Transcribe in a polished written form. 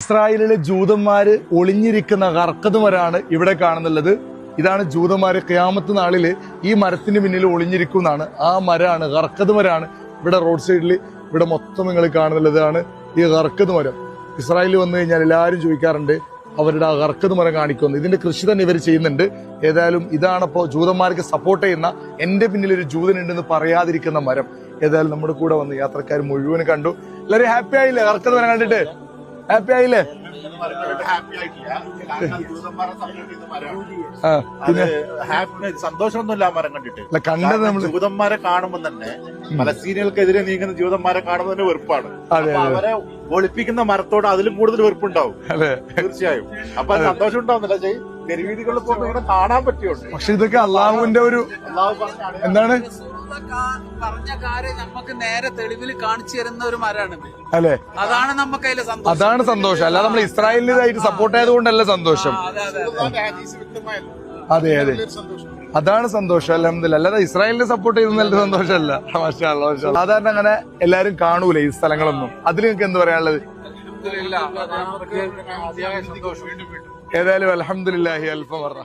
ഇസ്രായേലിലെ ജൂതന്മാര് ഒളിഞ്ഞിരിക്കുന്ന ഗർഖദ് മരമാണ് ഇവിടെ കാണുന്നുള്ളത്. ഇതാണ് ജൂതന്മാര് ഖിയാമത്ത് നാളില് ഈ മരത്തിന് പിന്നിൽ ഒളിഞ്ഞിരിക്കുന്നതാണ്. ആ മരമാണ് ഗർഖദ് മരമാണ്. ഇവിടെ റോഡ് സൈഡിൽ ഇവിടെ മൊത്തം നിങ്ങൾ കാണുന്നുള്ളതാണ് ഈ ഗർഖദ് മരം. ഇസ്രായേലിൽ വന്നു കഴിഞ്ഞാൽ എല്ലാവരും ചോദിക്കാറുണ്ട് അവരുടെ ആ ഗർഖദ് മരം കാണിക്കുന്നു. ഇതിന്റെ കൃഷി തന്നെ ഇവർ ചെയ്യുന്നുണ്ട്. ഏതായാലും ഇതാണിപ്പോ ജൂതന്മാർക്ക് സപ്പോർട്ട് ചെയ്യുന്ന, എന്റെ പിന്നിൽ ഒരു ജൂതനുണ്ടെന്ന് പറയാതിരിക്കുന്ന മരം. ഏതായാലും നമ്മുടെ കൂടെ വന്ന് യാത്രക്കാർ മുഴുവൻ കണ്ടു. എല്ലാവരും ഹാപ്പി ആയില്ലേ? ഗർഖദ് മരം കണ്ടിട്ട് ഹാപ്പി ആയില്ലേ? പിന്നെ സന്തോഷമൊന്നുമില്ല മരം കണ്ടിട്ട്. കണ്ടത് നമ്മൾ ജൂതന്മാരെ കാണുമ്പോൾ തന്നെ പലസ്തീനികൾക്കെതിരെ നീങ്ങുന്ന ജൂതന്മാരെ കാണുമ്പോൾ തന്നെ വെറുപ്പാണ്. അവരെ ഒളിപ്പിക്കുന്ന മരത്തോട് അതിലും കൂടുതൽ വെറുപ്പുണ്ടാവും തീർച്ചയായും. അപ്പൊ അത് സന്തോഷം ഉണ്ടാവുന്നില്ല. തെരുവീതികളിൽ പോകുമ്പോൾ ഇവിടെ കാണാൻ പറ്റുള്ളൂ. പക്ഷെ ഇതൊക്കെ അള്ളാഹുവിന്റെ ഒരു എന്താണ് പറഞ്ഞ കാര്യം നമുക്ക് നേരെ തെളിവിൽ കാണിച്ചു തരുന്ന ഒരു മരമാണ് അല്ലെ. അതാണ് നമുക്ക് അതിലെ സന്തോഷം. അതാണ് സന്തോഷം. അല്ലാതെ നമ്മൾ ഇസ്രായേലിനായിട്ട് സപ്പോർട്ട് ആയതുകൊണ്ടല്ല സന്തോഷം. അതെ അതെ, അതാണ് സന്തോഷം. അൽഹംദുലില്ലാഹ്. അല്ലാതെ ഇസ്രായേലിനെ സപ്പോർട്ട് ചെയ്യുന്നതിൽ സന്തോഷമല്ല. മാഷാ അല്ലാഹ്. സാധാരണ അങ്ങനെ എല്ലാരും കാണൂല ഈ സ്ഥലങ്ങളൊന്നും. അതിൽ നിങ്ങൾക്ക് എന്ത് പറയാനുള്ളത്? ഏതായാലും അൽഹംദുലില്ലാഹി അൽഫ മറ.